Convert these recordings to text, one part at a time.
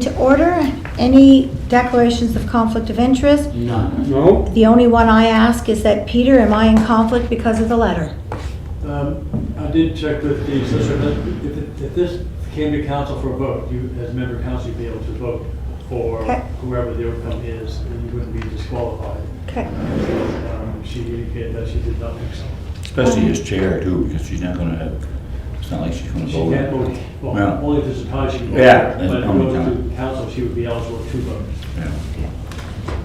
to order. Any declarations of conflict of interest? None. No? The only one I ask is that, Peter, am I in conflict because of the letter? I did check with the solicitor. If this came to council for a vote, you, as a member of council, you'd be able to vote for Okay. whoever the outcome is, and you wouldn't be disqualified. Okay. She indicated that she did not think so. Especially as chair too, because she's not gonna have, it's not like she's gonna She vote. can't vote, well, Yeah. only if there's a tie she can vote. Yeah, But that's if it only goes time. to council, she would be eligible to vote. Yeah.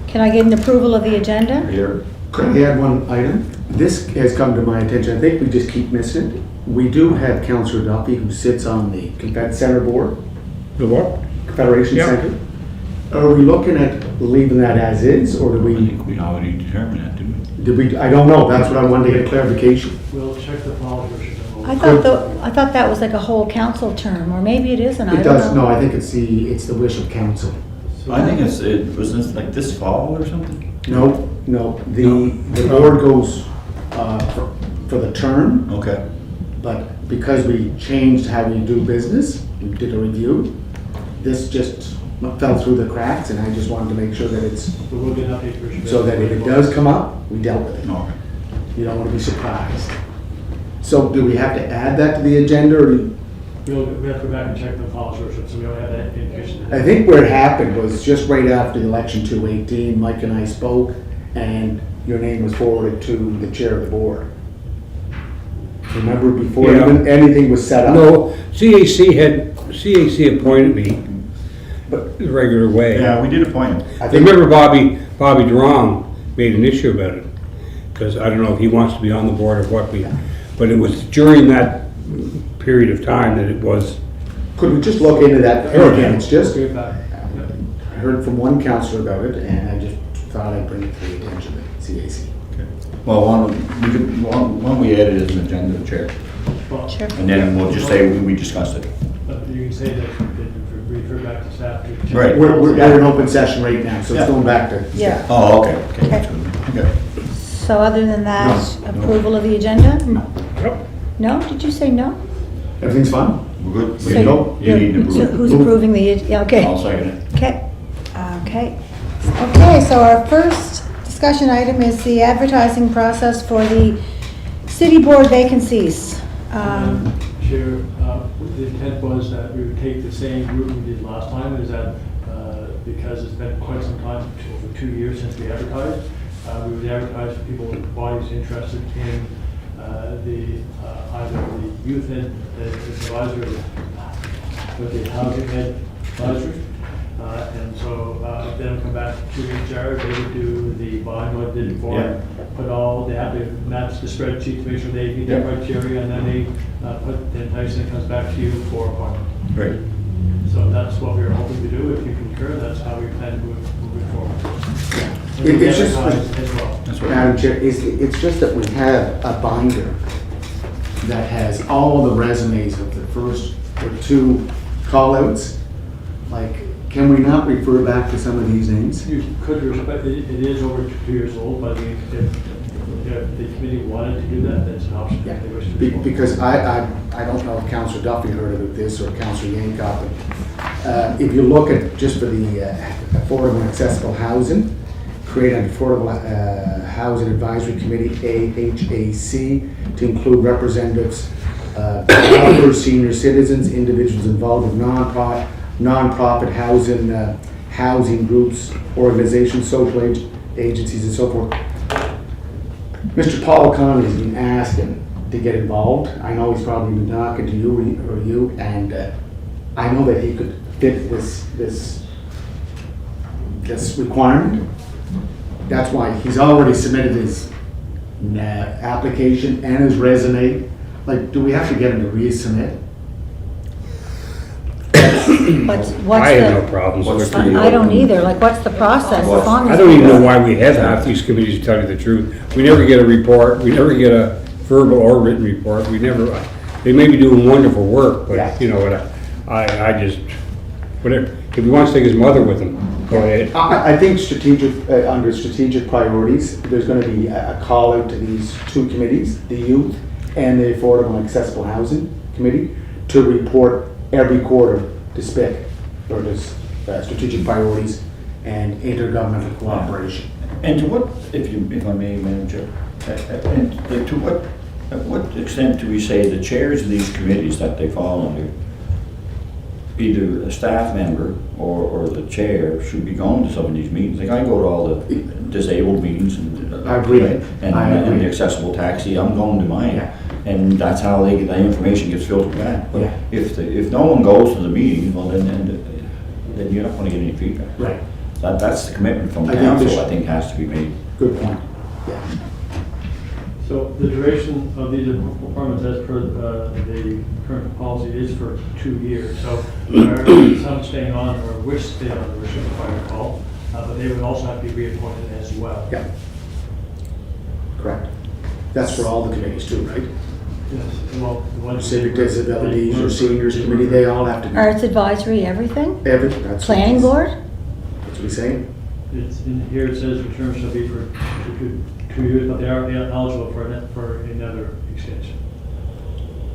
Can I get an approval of the agenda? Here, Could I add one item? This has come to my attention, I think we just keep missing it. We do have Councillor Duffy who sits on the Confederation Center Board, The what? Confederation Yeah. Center. Are we looking at leaving that as is, or do I we, think we already determined that, didn't we? I don't know, that's what I wanted to get clarification. We'll check the followers. I thought that was like a whole council term, or maybe it isn't, I It don't does, know. no, I think it's the wish of council. I think it was this like this fall or something? No, the board goes for the term, Okay. but because we changed how we do business, we did a review, this just fell through the cracks, and I just wanted to make sure that it's, So we'll get an update for you. so that if it does come up, we dealt with it. Okay. You don't want to be surprised. So do we have to add that to the agenda, or We have to go back and check the followers, so we don't have that indication. I think where it happened was just right after the election 2018, Mike and I spoke, and your name was forwarded to the chair of the board. Remember, before Yeah. even anything was set up? No, CAC appointed me the regular way. Yeah, we did appoint him. I think, Remember Bobby Durong made an issue about it, because I don't know if he wants to be on the board or what but it was during that period of time that it was, could we just look into that Sure. again? It's just, Go back. Yep. I heard from one counselor about it, and I just thought I'd bring it to the attention of CAC. Well, one we added as an agenda, Chair, Well, Sure. and then we'll just say we discussed it. but you can say that you refer back to staff to check. Right. We're at an open session right now, so it's Yeah. going back to. Yeah. Oh, okay, okay. Okay. Okay. So other than that, No. approval of the agenda? yep. No? Did you say no? Everything's fine? We're good? So We go. You need to so approve. who's approving the, yeah, okay. I'll second it. Okay, okay, so our first discussion item is the advertising process for the city board vacancies. Chair, the intent was that we would take the same route we did last time, is that because it's been quite some time, over 2 years since we advertised, we would advertise for people, bodies interested in either the youth ed advisor or the housing ed advisor. And so then come back to HR, they would do the buying, what did for, Yeah. put all, they have to match the spreadsheet to make sure they meet the Yeah. criteria, and then they then Tyson comes back to you for appointment. Great. So that's what we were hoping to do. If you concur, that's how we plan to move forward. And It's we just- advertise as well. That's what. Madam Chair, it's just that we have a binder that has all the resumes of the first or two call-outs. Like, can we not refer back to some of these names? You could, but it is over 2 years old, but if the committee wanted to do that, that's an option. Yeah, if they wish to do so. because I don't know if Councillor Duffy heard of this or Councillor Yankoff, but if you look at just for the affordable and accessible housing, create an affordable housing advisory committee, AHAC, to include representatives, developers, senior citizens, individuals involved with non-profit housing groups, organizations, social agencies, and so forth. Mr. Paul Connolly has been asking to get involved. I know he's probably been talking to you, and I know that he could fit this requirement. That's why he's already submitted his application and his resume. Like, do we have to get him to resubmit? What's I have no the, problems What's with the- I don't either, like, what's the process? As long I as don't even know why we have half these committees, to tell you the truth. We never get a report, we never get a verbal or written report, we never, they may be doing wonderful work, Yeah. but, you know, what, I just, whatever, if he wants to take his mother with him, go ahead. I think under strategic priorities, there's gonna be a call out to these two committees, the youth and the affordable and accessible housing committee, to report every quarter to SPIC, or to strategic priorities and intergovernmental cooperation. And to what, if I may, Madam Chair, and at what extent do we say the chairs of these committees that they fall under, either a staff member or the chair should be going to some of these meetings? Like I go to all the disabled meetings and I agree. and the accessible taxi, I'm going to mine. Yeah. And that's how the information gets filtered back. But Yeah. if no one goes to the meeting, well then you're not going to get any feedback. Right. That's the commitment from I think we council, should- I think, has to be made. Good point. Yeah. So the duration of these appointments as per the current policy is for 2 years. So there are some staying on or wish to stay on the wish if I recall, but they would also have to be reappointed as well. Yeah. Correct. That's for all the committees too, right? Yes, well, the ones. Civic disabilities or seniors committee, they all have to be. Arts advisory, everything? That's. Planning board? That's what he's saying? It's in here, it says the term shall be for 2 years, but they are eligible for another extension.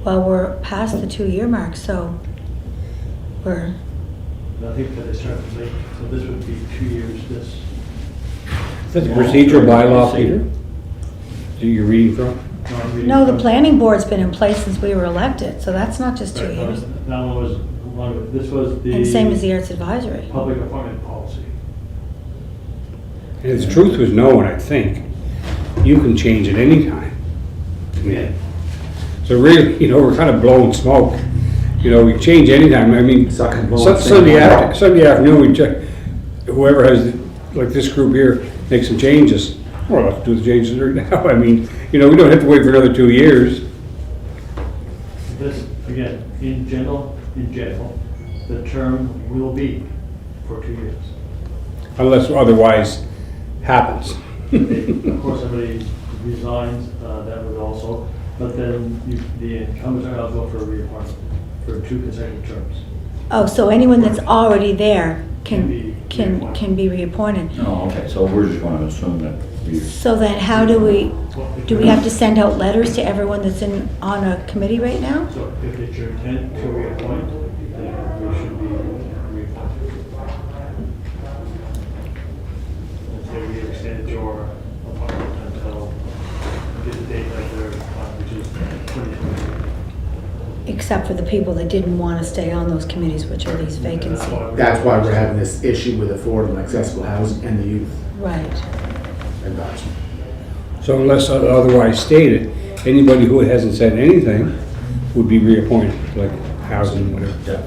Well, we're past the 2-year mark, so we're, And I think that they start late, so this would be 2 years, this. Is that the procedural bylaw, Peter? That you're reading from? no, the planning board's been in place since we were elected, so that's not just 2 Right, years. that one was longer. This was the. And same as the arts advisory. Public appointment policy. And the truth was known, I think. You can change at any time. Yeah. So really, we're kind of blowing smoke. We change anytime. I mean, Sucking blowing Sunday smoke. Sunday afternoon, we check, whoever has, like this group here, make some changes. Well, let's do the changes right now. I mean, we don't have to wait for another 2 years. This, again, in general, the term will be for 2 years. Unless otherwise happens. Of course, somebody resigns, that would also, but then the incumbents are eligible for a reappointment for 2 consecutive terms. Oh, so anyone that's already there Can be can be reappointed. Oh, okay, so we're just going to assume that we, So then how do we have to send out letters to everyone that's on a committee right now? So if it's your intent to reappoint, then you should be reappointed. Let's say we extended your appointment until, get the date right there, which is 2020. Except for the people that didn't want to stay on those committees, which are these vacancies. That's why we're having this issue with affordable accessible housing and the youth Right. advisory. So unless otherwise stated, anybody who hasn't said anything would be reappointed, like housing, whatever. yeah.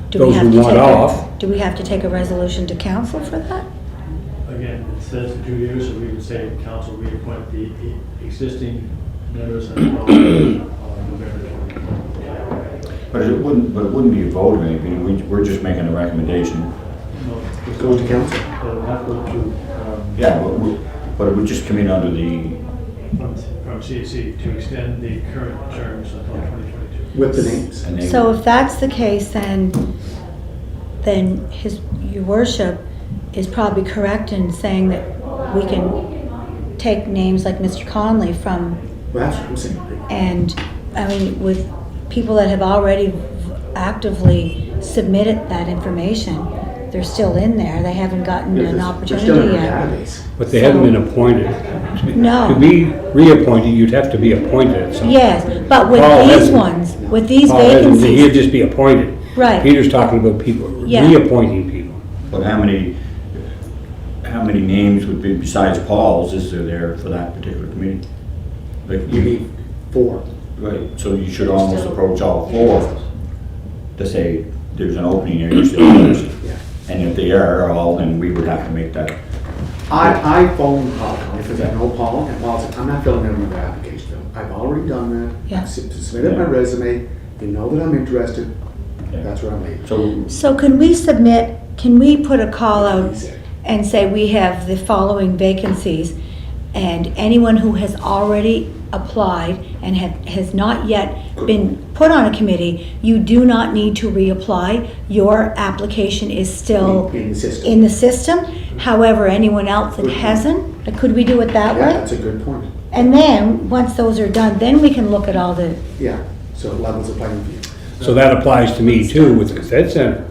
Do we Those have who to want take off. Do we have to take a resolution to council for that? Again, it says for 2 years, so we would say council reappoint the existing members until November 2020. But it wouldn't be a vote or anything, we're just making a recommendation. No, it Go to council. It'll have to go to, Yeah, but it would just come in under the, from CAC to extend the current terms until 2022. With the names. and they. So if that's the case, then your worship is probably correct in saying that we can take names like Mr. Conley from, Well, that's what I'm saying. and, I mean, with people that have already actively submitted that information, they're still in there, they haven't gotten an They're still in opportunity our yet. database. But they haven't been appointed. No. To be reappointed, you'd have to be appointed at some. Yes, but with Paul these hasn't. ones, with these He'd vacancies, just be appointed. Right. Peter's talking about people, Yeah. reappointing people. But how many names would be, besides Paul's, is there for that particular committee? Like, You need 4. right, so you should almost approach all 4 to say, there's an opening here, you're still interested. Yeah. And if they are all, then we would have to make that. I phoned Paul, because I know Paul, and Paul said, I'm not filling in another application. I've already done that. Yeah. I've submitted my resume, you know that I'm interested, Yeah. that's where I'm leaving. So, so can we put a call out He said. and say we have the following vacancies, and anyone who has already applied and has not yet been put on a committee, you do not need to reapply. Your application is still In the system. in the system. However, anyone else that hasn't, could we do it that Yeah, way? that's a good point. And then, once those are done, then we can look at all the, Yeah, so it levels the playing field. So that applies to me too with the Fed Center.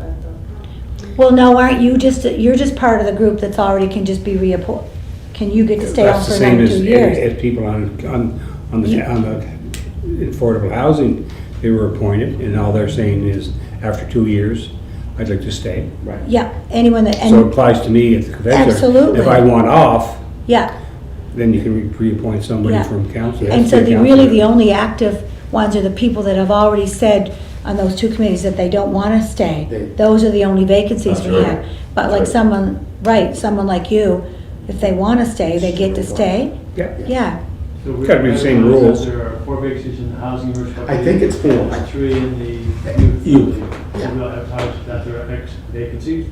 Well, no, aren't you you're just part of the group that's already can just be reappointed? Can you get to stay on That's for the same another as, 2 years? as people on the affordable housing, they were appointed, and all they're saying is, after 2 years, I'd like to stay. Right. Yeah, anyone that, So it and, applies to me at the convention. Absolutely. If I want off, yeah. then you can reappoint somebody Yeah. from council. And so really the only active ones are the people that have already said on those two committees that they don't want to stay. They- Those are the only vacancies That's we right. have. But That's like right. someone like you, if they want to stay, they get to stay. Yeah. Yeah, So we Gotta be the same recognize rules. that there are 4 vacancies in the housing restructuring. I think it's 4. and 3 in the Youth. So Yeah. we'll advertise that there are X vacancies,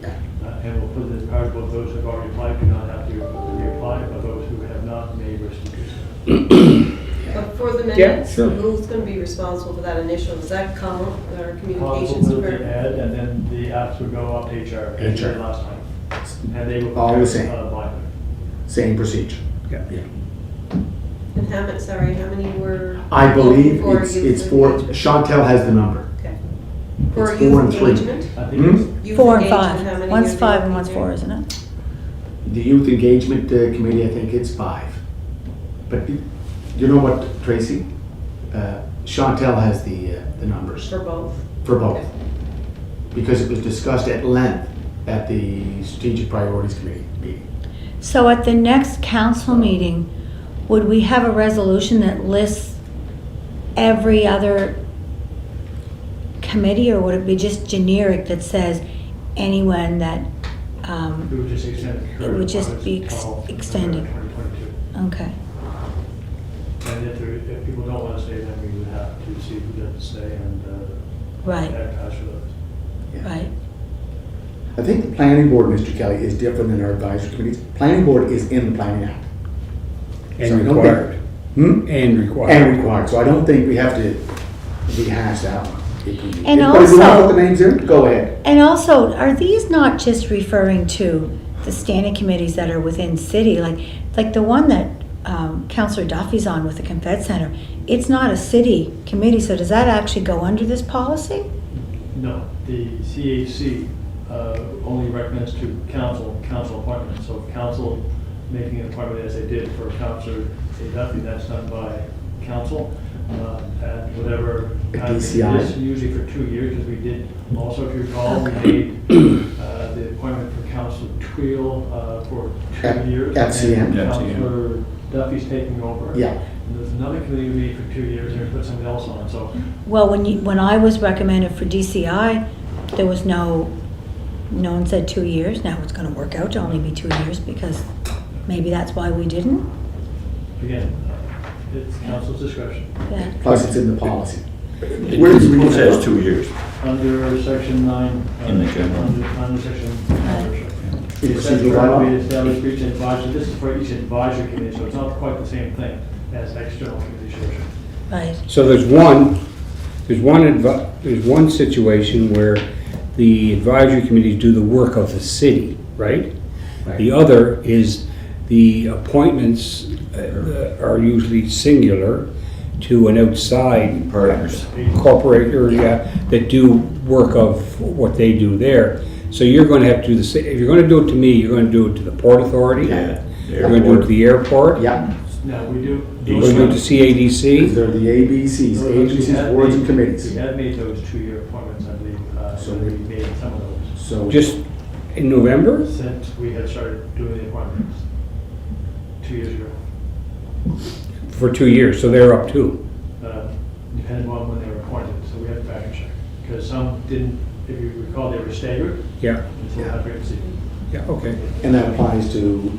and we'll put it as part of both those who have already applied do not have to reapply, but those who have not may wish to do so. But for the Yeah, minutes, sure. who's going to be responsible for that initial? Does that come with our communications Possible with the department? ad, and then the apps would go up to HR, as they did last time. And they will. All the prepare, same. blindly. Same procedure. Yeah. And how many, sorry, how many were? I believe for it's youth for, engagement? Chantel has the number. Okay. For It's 4 and youth 3. engagement? I think Hmm? it's, Youth 4 and engagement, how 5. many One's are 5 they and one's looking 4, at? isn't it? The Youth Engagement Committee, I think it's 5. But you know what, Tracy? Chantel has the numbers For both? for both. Because it was discussed at length at the Strategic Priorities Committee meeting. So at the next council meeting, would we have a resolution that lists every other committee, or would it be just generic that says anyone that, it would just extend. the It would just current be appointments till extended. November 2022. okay, And if people don't want to stay, then we would have to see who doesn't stay and right, advertise for those. right. I think the planning board, Mr. Kelly, is different than our advisory committees. Planning board is in the planning act. So I And don't required. Hmm? And required. And required, so I don't think we have to rehash that one. If we- And But if you want to also- put the names in, go ahead. And also, are these not just referring to the standing committees that are within city? Like the one that Councillor Duffy's on with the Confed Center, it's not a city committee, so does that actually go under this policy? No, the CAC only recommends to council appointments. So if council making an appointment as they did for Councillor Duffy, that's done by council. And whatever kind of DCI. it is, usually for 2 years, because we did, also if you recall, we made the appointment for Councillor Tweel for 2 F- years. FCM. And FCM. Councillor Duffy's taking over. Yeah. And there's another committee we made for 2 years, and we put somebody else on, so. Well, when I was recommended for DCI, there was no one said 2 years. Now it's gonna work out to only be 2 years, because maybe that's why we didn't. Again, it's council's discretion. Yeah. Plus, it's in the policy. It Where did you read it says that? 2 years. Under section 9. In the general. Under section. In It says procedural where bylaw? we establish each advisory, this is for each advisory committee, so it's not quite the same thing as external committee chairs. Right. So there's one situation where the advisory committees do the work of the city, right? Right. The other is the appointments are usually singular to an outside Partners. corporate, or that do work of what they do there. So you're going to have to do the same, if you're going to do it to me, you're going to do it to the Port Authority. Yeah. You're going to do it to the airport. Yeah, Now, we do. You're going to do it to CADC. they're the ABCs, agencies, boards, and committees. We had made those 2-year appointments, I believe, So so we- we made some of those. So Just in November? Since we had started doing the appointments 2 years ago, For 2 years, so they're up too. depending on when they were appointed, so we have to back and check. Because some didn't, if you recall, they were staggered, Yeah, and so we'll have to wait and see. yeah, okay. And that applies to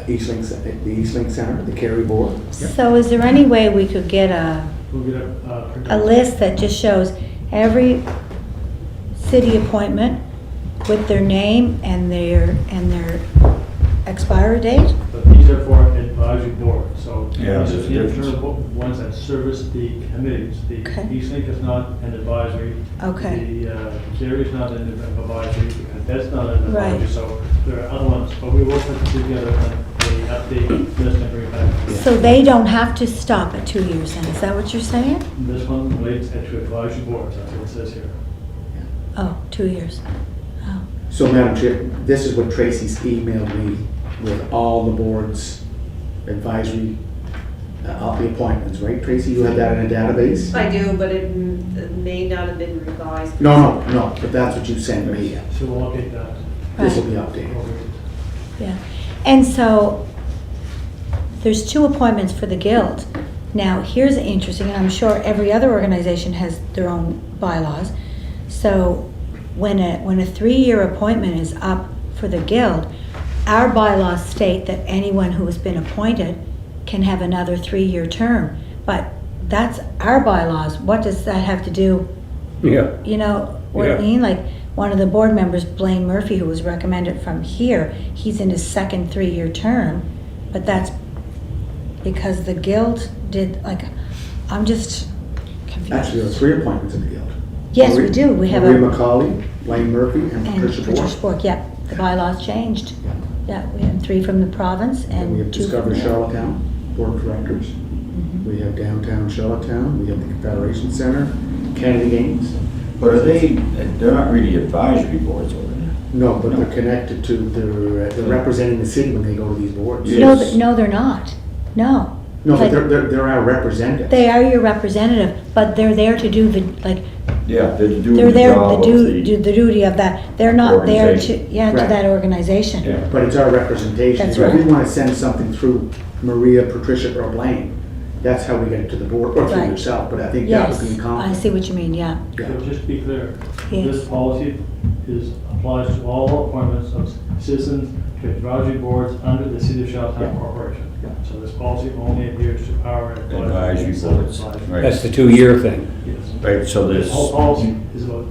Eastlink, the Eastlink Center, the Kerry Board. So is there any way we could get We'll get a list that just shows every city appointment with their name and their expiry date? But these are for advisory board, so Yeah, these are there's a the difference. internal ones that service the committees. The Okay. Eastlink is not an advisory. Okay. The Kerry is not an advisory, because that's not an Right. advisory, so there are other ones. But we will put together a update list and bring it back. So they don't have to stop at 2 years then, is that what you're saying? This one relates to advisory boards, that's what it says here. Oh, 2 years. Oh. So Madam Chair, this is what Tracy's emailed me with all the board's advisory, of the appointments, right, Tracy? You have that in a database? I do, but it may not have been revised. No, but that's what you sent me. So we'll update that. This will be updated. Yeah, and so there's 2 appointments for the guild. Now, here's interesting, and I'm sure every other organization has their own bylaws. So when a 3-year appointment is up for the guild, our bylaws state that anyone who has been appointed can have another 3-year term. But that's our bylaws. What does that have to do? Yeah. You know what I Yeah. mean? Like, one of the board members, Blaine Murphy, who was recommended from here, he's in his second 3-year term, but that's because the guild did, like, I'm just Actually, there are confused. 3 appointments in the guild. Yes, we do. We have Maria a, McCauley, Wayne Murphy, and and Patricia Patricia Bork. Spork, yeah, the bylaws changed. Yeah, we have 3 from the province And we have and 2 from Discover the. Charlottetown, Board of Directors. We have Downtown Charlottetown, we have the Confederation Center, Kennedy Games. But they're not really advisory boards over there. No, but they're connected to, they're representing the city when they go to these boards. Yeah. No, Yes. no, they're not. No. No, but Like, they're our representatives. they are your representative, but they're there to do the, like, Yeah, they're doing they're the there job to of do the duty of that. They're not there to, Organization. yeah, to Right. that organization. Yeah. But it's our representation. That's If we right. want to send something through Maria, Patricia, or Blaine, that's how we get it to the board, or through Right. yourself, but I think that would Yes, be in I conflict. see what you mean, yeah. Yeah. So just to be clear, Yes. this policy applies to all appointments of citizens to advisory boards under the City of Charlottetown Yeah. Corporation. Yeah. So this policy only adheres to our Advisory boards, right. That's the 2-year thing. Yes. Right, so This this, whole policy is about.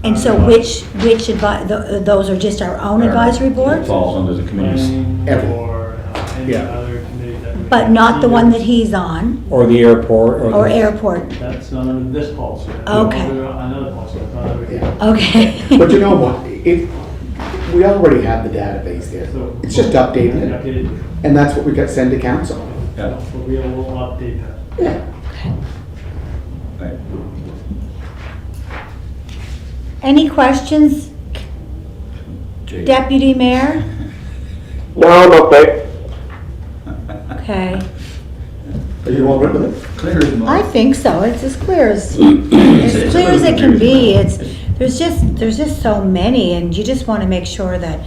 And so which those are just our own advisory boards? falls under the committees. Planning Every- or any Yeah. other committee that. we But have. not the one that he's on, Or the airport, or or the... airport? That's not under this policy. That's Okay. under another policy, that's not under here. Yeah. Okay. But you know what, we already have the database there. So- It's just updating it, Updated. and that's what we got sent to council. Yeah, So we will update that. Yeah. right. Any questions, Jay. Deputy Mayor? No, I'm okay. Okay, Are you all right with it? Clear as mud. I think so. It's as clear as It's clear as it can be. confusing. There's just so many, and you just want to make sure that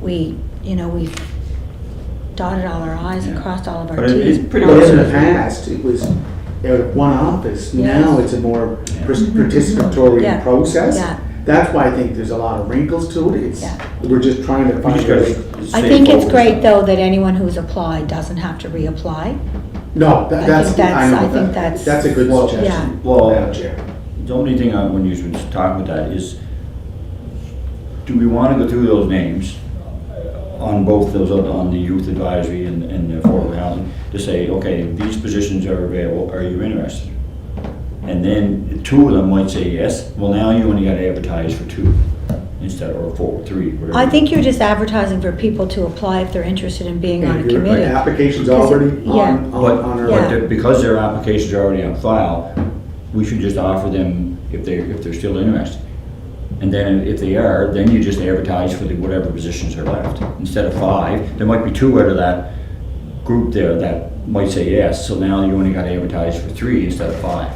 we've dotted all our i's and Yeah. crossed all of our But it- t's. it's pretty But much- in the past, it was one office. Now it's a more Yeah. participatory process. Yeah. That's why I think there's a lot of wrinkles to it. Yeah. We're just trying to We find just a gotta way. I stay think it's focused. great, though, that anyone who's applied doesn't have to reapply. No, I that's, think that's- I know, I think that's- that's a good Well, suggestion. Well, Madam Chair. the only thing when you was talking about that is, do we want to go through those names on both those, on the youth advisory and the affordable housing, to say, okay, these positions are available, are you interested? And then 2 of them might say yes, well, now you only got to advertise for 2 instead, or 4, 3, whatever. I think you're just advertising for people to apply if they're interested in being on a And your committee. application's Because- already yeah. on our. Yeah. But because their applications are already on file, we should just offer them if they're still interested. And then if they are, then you just advertise for the whatever positions are left. Instead of 5, there might be 2 out of that group there that might say yes, so now you only got to advertise for 3 instead of 5.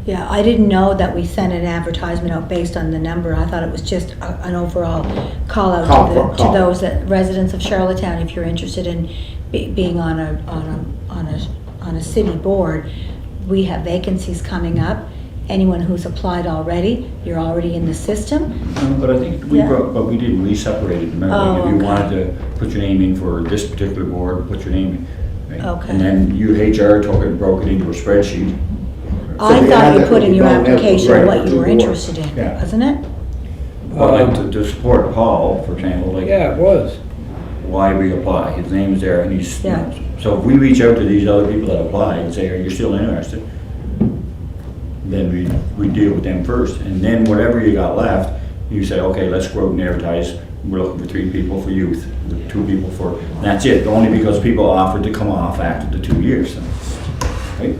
Yeah, I didn't know that we sent an advertisement out based on the number. I thought it was just an overall call out to Call. those that residents of Charlottetown, if you're interested in being on a city board. We have vacancies coming up. Anyone who's applied already, you're already in the system. But I think Yeah. we did, we separated, remember? Oh, If you okay. wanted to put your name in for this particular board, put your name in. right? Okay. And then HR took it and broke it into a spreadsheet. I we thought had you that put in your going out, application right, what you to were board. interested in, Yeah. wasn't it? Well, like to support Paul, for example, like. Yeah, it was. Why we apply. His name's there and he's, you know, Yeah. so if we reach out to these other people that apply and say, are you still interested? Then we deal with them first. And then whatever you got left, you say, okay, let's go out and advertise. We're looking for 3 people for youth, 2 people for, and that's it. Only because people offered to come off after the 2 years. So, right?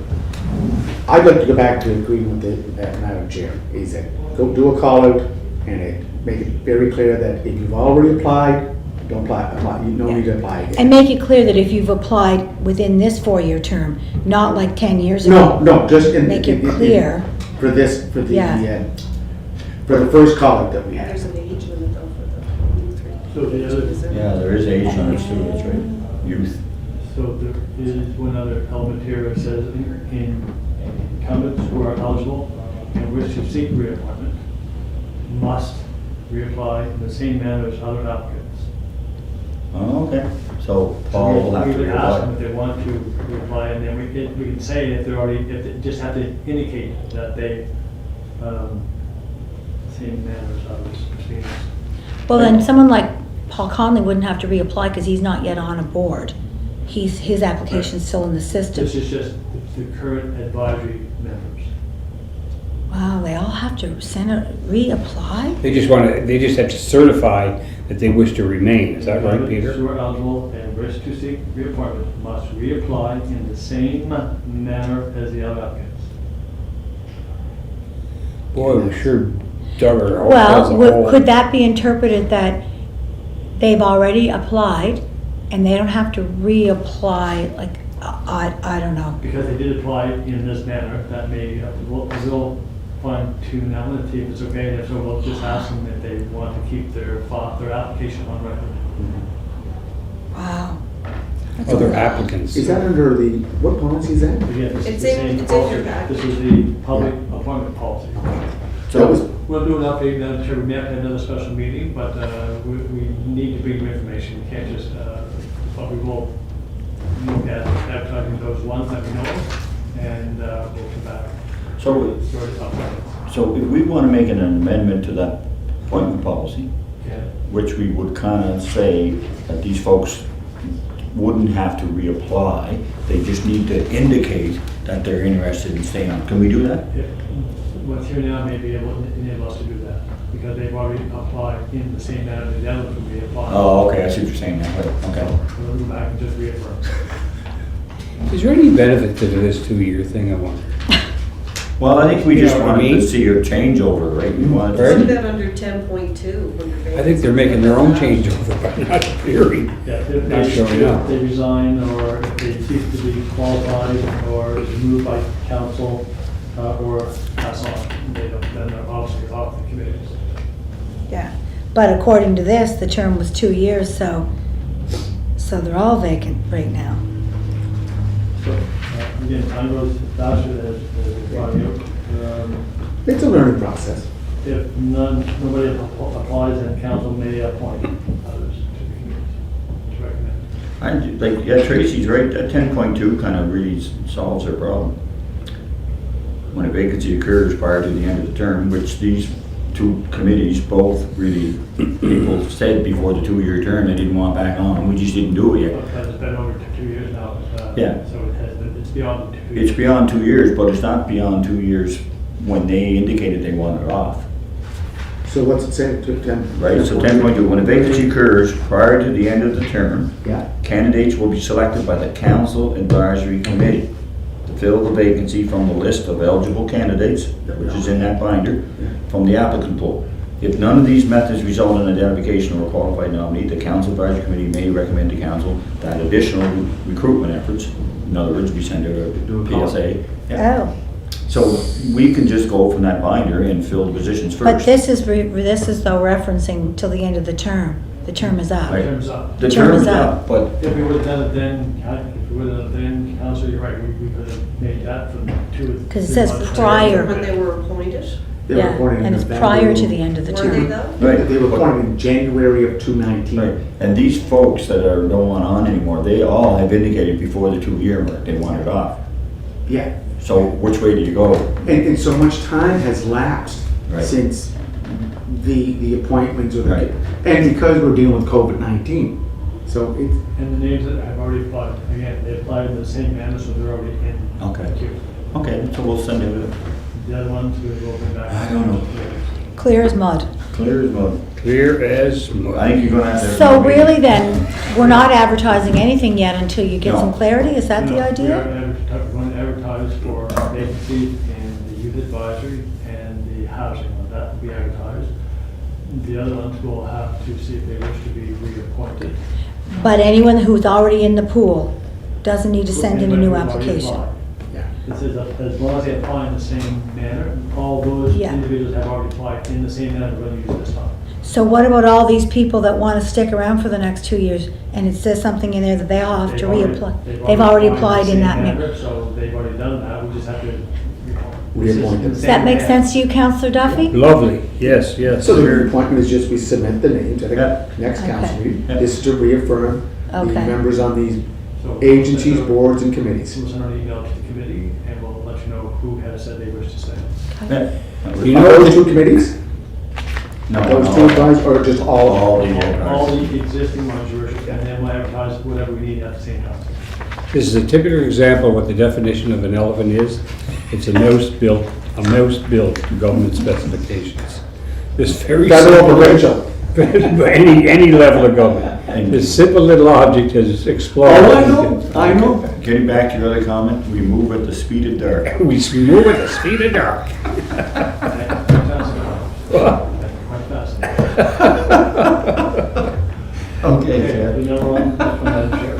I'd like to go back to agreeing with the Madam Chair, is that go do a call out and make it very clear that if you've already applied, don't apply, you don't need to apply again. And make it clear that if you've applied within this 4-year term, not like 10 years ago. No, just in. Make it clear. For this, for the, Yeah. for the first college that we There's had. an age limit though for the youth rate. So the other- Is there? Yeah, there is age limits too, that's right. Youth. So there is one other element here, it says in incumbents who are eligible and wish to seek reappointment must reapply in the same manner as other applicants. Oh, okay. So Paul will have to We would ask them reapply. if they want to reapply, and then we can say if they're already, if they just have to indicate that they, same manner as others, which means. Well, then someone like Paul Conley wouldn't have to reapply because he's not yet on a board. His application's still in the system. This is just the current advisory members. Wow, they all have to reapply? They just have to certify that they wish to remain, is that right, Incumbents Peter? who are eligible and wish to seek reappointment must reapply in the same manner as the other applicants. Boy, we sure dug our ourselves a Well, hole. could that be interpreted that they've already applied and they don't have to reapply, like, I don't know. Because they did apply in this manner, that may, we'll fine tune that one, and see if it's okay, and if so, we'll just ask them if they want to keep their application on record. Wow. That's Other a lot. applicants. Is that under the, what policy is that? Again, this is It's the in- same it's in your policy. package. This is the public appointment policy. That was, We'll do an update, Madam Chair, we may have to have another special meeting, but we need to bring you information, we can't just, but we will look at advertising those ones that we know of, and we'll come back. So, Sort of update. so if we want to make an amendment to that appointment policy, Yeah. which we would kind of say that these folks wouldn't have to reapply, they just need to indicate that they're interested in staying on. Can we do that? If what's here now may be able to enable us to do that, because they've already applied in the same manner that the other would be applied. Oh, okay, I see what you're saying now, right, okay. We'll go back and just reaffirm. Is there any benefit to this 2-year thing, I wonder? Well, I think we You just know what I wanted to mean? see a changeover, right? We wanted to Pardon? Do see. that under 10.2. I think they're making their own changeover, but not appearing. Yeah, if Not showing up. if they resign, or if they cease to be qualified, or is removed by council, or pass on, they don't, then they're obviously off the committees. Yeah. But according to this, the term was 2 years, so they're all vacant right now. So, again, time goes faster as brought you. it's a learning process. If nobody applies, then council may appoint others to the committees, to recommend. Like, yeah, Tracy's right, that 10.2 kind of really solves their problem. When a vacancy occurs prior to the end of the term, which these two committees both really, people said before the 2-year term they didn't want back on, we just didn't do it yet. But it's been over 2 years now. Yeah. So it has been, it's beyond 2 years. It's beyond 2 years, but it's not beyond 2 years when they indicated they want it off. So what's it say to 10? Right, so 10.2, when a vacancy occurs prior to the end of the term, Yeah, candidates will be selected by the council advisory committee to fill the vacancy from the list of eligible candidates, which is in that binder, from the applicant pool. If none of these methods result in identification of a qualified nominee, the council advisory committee may recommend to council that additional recruitment efforts, in other words, we send out Do a a call. PSA. Yeah. Oh, So we can just go from that binder and fill the positions but first. this is though referencing till the end of the term. The term is up. Right. Terms up. The Term term is is up. up, but If we would have done it then, if we would have done it then, council, you're right, we could have made that from 2 or 'Cause it 3 says months. prior. When they were appointed, they were Yeah, appointed in and it's November. prior to the end of the were they term. though? Right. They were appointed in January of 2019. Right, and these folks that are don't want on anymore, they all have indicated before the 2-year mark, they want it off. Yeah, So which way do you go? and so much time has lapsed Right. since the appointments or the, Right. and because we're dealing with COVID-19. So it's, And the names that have already applied, again, they applied in the same manner, so they're already in. Okay. the queue. Okay, so we'll send it, The other ones, we will bring back. I don't know. Clear as mud. clear as mud. Clear as mud. I think you're gonna have to. So really then, we're not advertising anything yet until you get No. some clarity? Is that the No, idea? We are going to advertise for vacancies in the youth advisory and the housing one, that will be advertised. the other ones will have to see if they wish to be reappointed. But anyone who's already in the pool doesn't need to send in a new Anybody who's already application. applied. Yeah. It says that as long as they apply in the same manner, all those Yeah. individuals have already applied in the same manner we're going to use this time. So what about all these people that want to stick around for the next 2 years, and it says something in there that they all have to reapply? They've already applied in that manner. So they've already done that, we just have to Reappoint them. Does that make sense to you, Councillor Duffy? Lovely, yes, yes. So the reappointment is just we submit the names at Yeah. the next Okay. council meeting. Yeah. This is to reaffirm the Okay. members on these So agencies, we'll boards, and committees. send an email to the committee and we'll let you know who has said they wish to stay. Yeah. You Are know- those two committees? No, Those no. two advisors, or just all? All the All the existing ones, your worship, and then we'll advertise whatever we need at the same time. This is a typical example of what the definition of an elephant is. It's a mouse built to government specifications. This very Federal, simple, provincial. any level of government. This simple little object has exploded. I know. Getting back to your other comment, we move at the speed of dark. We move at the speed of dark. Quite fascinating. Okay, The Chair. number one, Madam Chair.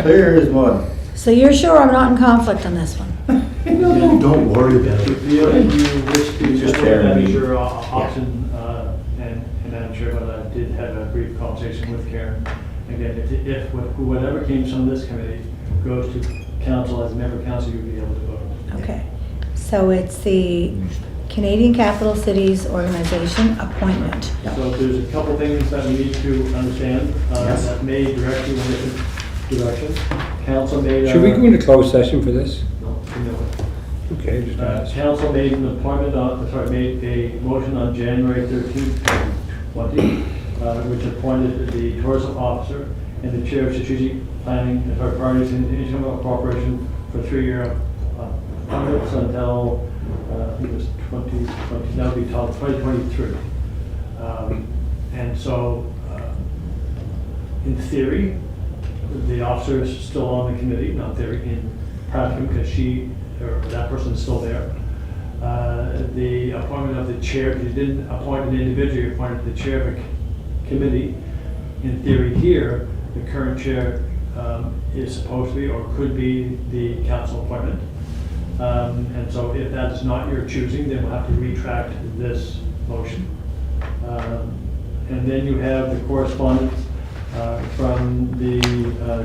Clear as mud. So you're sure I'm not in conflict on this one? No, don't worry about If it. you wish to, Just that carry is me. your option, and Madam Chair, but I did have a brief conversation with Karen. Again, if whatever came from this committee goes to council as a member of council, you'll be able to vote. Okay. So it's the Canadian Capital Cities Organization appointment. So there's a couple things that we need to understand Yes. that may direct you in this direction. Council made a... Should we go into closed session for this? No, no. Okay, just ask. Council made an appointment made a motion on January 13th, 2020, which appointed the tourism officer and the chair of strategic planning and priorities in internal cooperation for 3-year appointments until, I think it was 2020, that would be till 2023. And so, in theory, the officer is still on the committee, not theory, in practice, because that person is still there. The appointment of the chair, you didn't appoint an individual, you appointed the chair of a committee. In theory here, the current chair is supposed to be or could be the council appointment. And so if that's not your choosing, then we'll have to retract this motion. And then you have the correspondence from the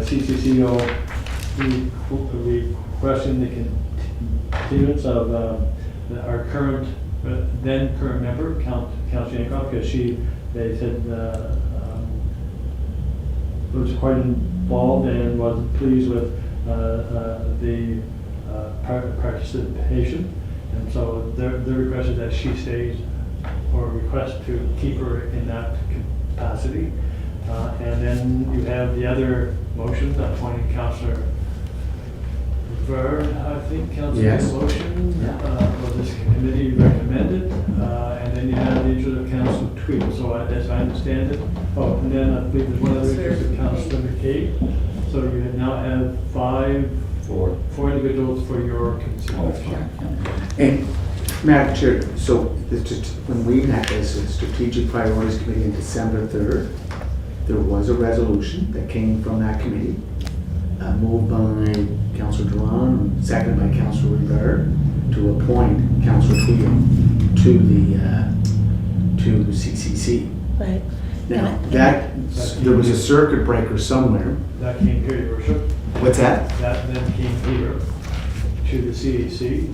CCCO requesting the continuance of our current, then current member, Councilor Yankoff, because they said was quite involved and was pleased with the participation. And so their request is that she stays, or request to keep her in that capacity. And then you have the other motion appointing Councillor Verd, I think, Councillor Yes. motion, Yeah. for this committee recommended. And then you have the interest of Councillor Tweed. So as I understand it, and then I believe there's one other interest of Councillor McCabe. So you now have four individuals for your consideration. And Madam Chair, so when we met as a Strategic Priorities Committee on December 3rd, there was a resolution that came from that committee, moved by Councillor Duran, seconded by Councillor Rivera, to appoint Councillor Twill to CCC. Right. Now, there was a circuit breaker somewhere. That came here, Your Worship. What's that? That then came here to the CAC.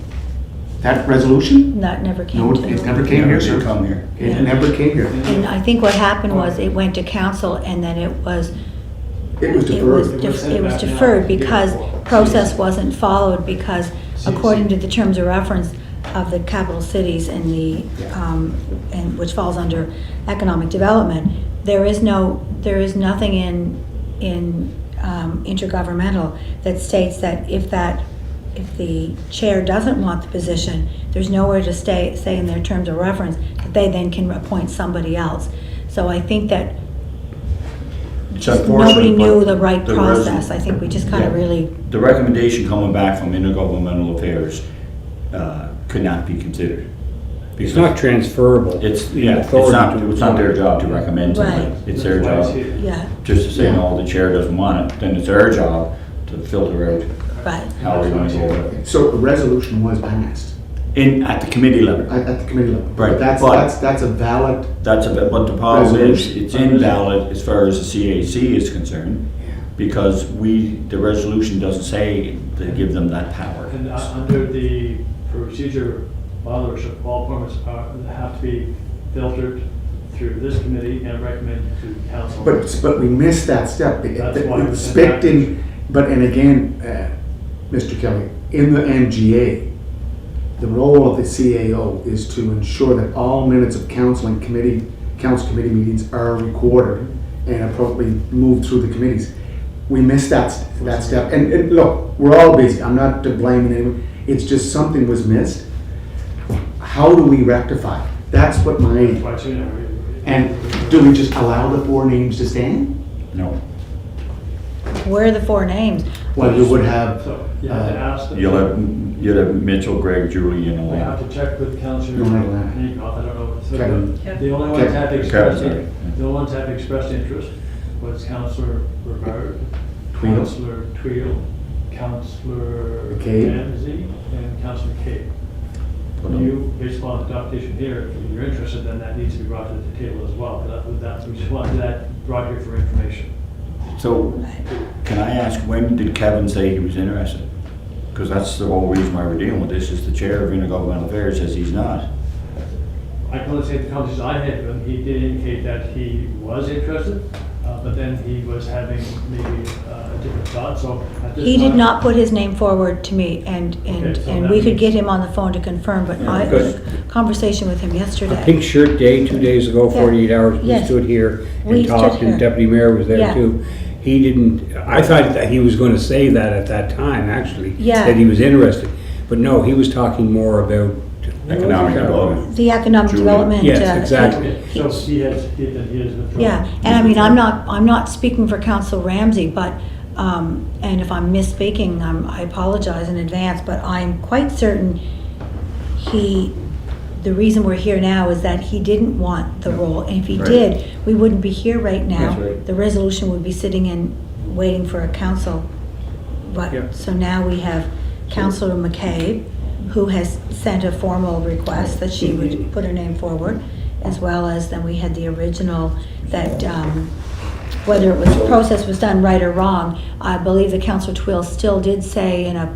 That resolution? That never came No, to. it never came here, sir. Come here. It never came here. And I think what happened was it went to council and then it was It was deferred. it was deferred because process wasn't followed because according to the terms of reference of the capital cities and the, and which falls under economic development, there is nothing in intergovernmental that states that if the chair doesn't want the position, there's nowhere to say in their terms of reference that they then can appoint somebody else. So I think that It's just unfortunate, nobody knew but the right the process. I think we just kind of Yeah. really, The recommendation coming back from intergovernmental affairs could not be considered It's not transferable. It's, The yeah, it's authority not, to it's not their appoint. job to recommend somebody. Right. It's their That's why job. it's here. Yeah, Just to say, no, the chair doesn't want it, then it's our job to filter out right. how we're going to go about it. So a resolution was passed At the committee level. at the committee level. Right, That's a valid, That's a bit, but the problem is, Resolution. it's invalid as far as the CAC is concerned, because the resolution doesn't say to give them that power. And under the procedure, all appointments have to be filtered through this committee and recommended to council. but we missed that step. That's why It's spicked in, and again, Mr. Kelly, in the MGA, the role of the CAO is to ensure that all minutes of council committee meetings are recorded and appropriately moved through the committees. We missed that step. And look, we're all busy. I'm not blaming anyone. It's just something was missed. How do we rectify it? That's what That's why it's in there. and do we just allow the 4 names to stand? No. Where are the 4 names? Well, you would have, So you have to ask them. You'll have Mitchell, Greg, Julie, and We have Elaine. to check with Councillor No, no, no. Hancock, I don't know. So Kevin. The only ones that have expressed, Kevin, sorry. the only ones that have expressed interest was Councillor Rivard, Tweel. Councillor Tweel, Councillor McCabe. Ramsey, and Councillor McCabe. Put them- You, based upon the documentation here, if you're interested, then that needs to be brought to the table as well. We just wanted that brought here for information. So, can I ask, when did Kevin say he was interested? Because that's the whole reason why we're dealing with this, is the chair of intergovernmental affairs says he's not. I can only say the conversations I had with him, he did indicate that he was interested, but then he was having maybe a different thought, so at this He did time- not put his name forward to me, and Okay, so and that we could means- get him on the phone to confirm, but I had good. a conversation with him A yesterday. pink shirt day, 2 days ago, Yeah. 48 hours, we Yes. stood here We and stood talked, here. and Deputy Mayor was there Yeah. too. He didn't, I thought that he was gonna say that at that time, actually. Yeah. That he was interested, but no, he was talking more about. Economic development. The economic Julie. development. Yes, uh, exactly. Okay, so he has withdrawn. Yeah, and I mean, I'm not speaking for Council Ramsey, but, and if I'm misspeaking, I apologize in advance, but I'm quite certain the reason we're here now is that he didn't want the role, and if he Right. did, we wouldn't be here right now. That's right. The resolution would be sitting and waiting for a council. Yeah. But, so now we have Councillor McCabe, who has sent a formal request that she would put her name forward, as well as then we had the original that, whether it was, the process was done right or wrong, I believe that Councillor Twill still did say in a